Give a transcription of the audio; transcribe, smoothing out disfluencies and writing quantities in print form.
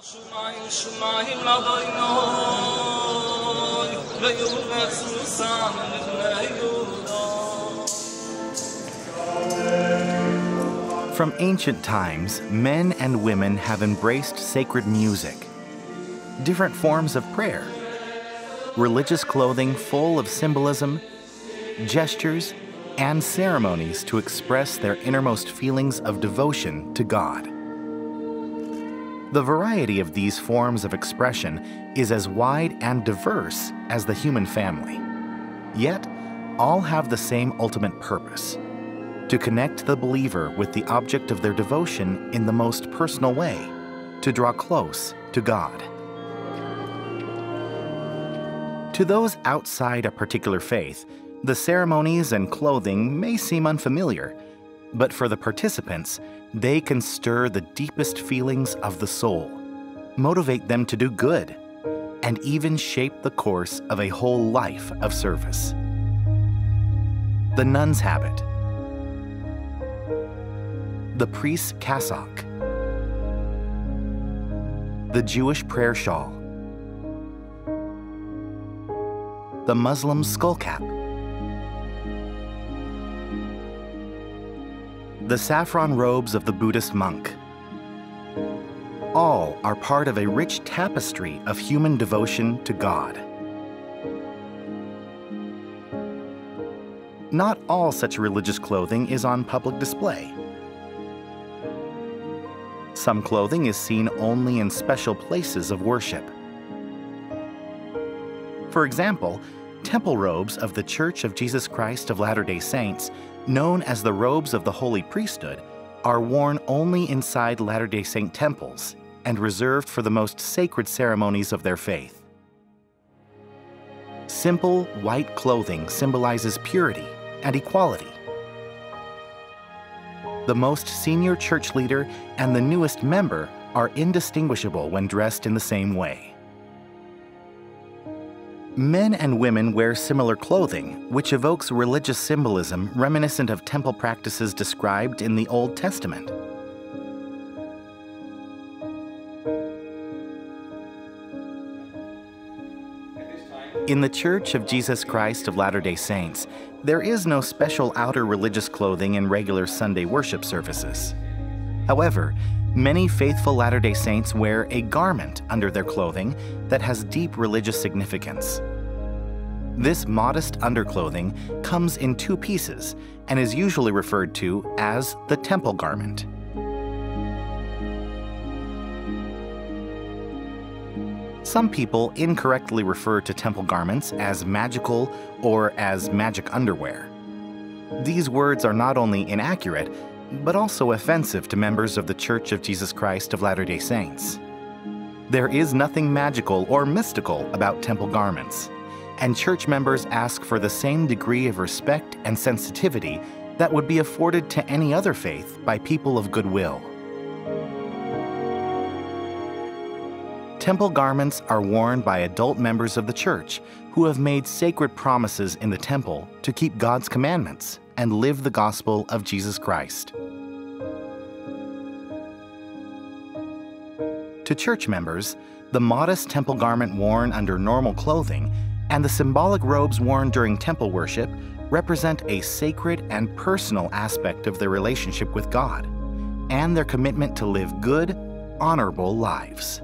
From ancient times, men and women have embraced sacred music, different forms of prayer, religious clothing full of symbolism, gestures, and ceremonies to express their innermost feelings of devotion to God. The variety of these forms of expression is as wide and diverse as the human family. Yet, all have the same ultimate purpose: to connect the believer with the object of their devotion in the most personal way, to draw close to God. To those outside a particular faith, the ceremonies and clothing may seem unfamiliar, but for the participants, they can stir the deepest feelings of the soul, motivate them to do good, and even shape the course of a whole life of service. The nun's habit, the priest's cassock, the Jewish prayer shawl, the Muslim's skull cap, the saffron robes of the Buddhist monk. All are part of a rich tapestry of human devotion to God. Not all such religious clothing is on public display. Some clothing is seen only in special places of worship. For example, temple robes of the Church of Jesus Christ of Latter-day Saints, known as the robes of the Holy Priesthood, are worn only inside Latter-day Saint temples and reserved for the most sacred ceremonies of their faith. Simple white clothing symbolizes purity and equality. The most senior church leader and the newest member are indistinguishable when dressed in the same way. Men and women wear similar clothing, which evokes religious symbolism reminiscent of temple practices described in the Old Testament. In the Church of Jesus Christ of Latter-day Saints, there is no special outer religious clothing in regular Sunday worship services. However, many faithful Latter-day Saints wear a garment under their clothing that has deep religious significance. This modest underclothing comes in two pieces and is usually referred to as the temple garment. Some people incorrectly refer to temple garments as magical or as magic underwear. These words are not only inaccurate, but also offensive to members of the Church of Jesus Christ of Latter-day Saints. There is nothing magical or mystical about temple garments, and church members ask for the same degree of respect and sensitivity that would be afforded to any other faith by people of goodwill. Temple garments are worn by adult members of the church who have made sacred promises in the temple to keep God's commandments and live the gospel of Jesus Christ. To church members, the modest temple garment worn under normal clothing and the symbolic robes worn during temple worship represent a sacred and personal aspect of their relationship with God and their commitment to live good, honorable lives.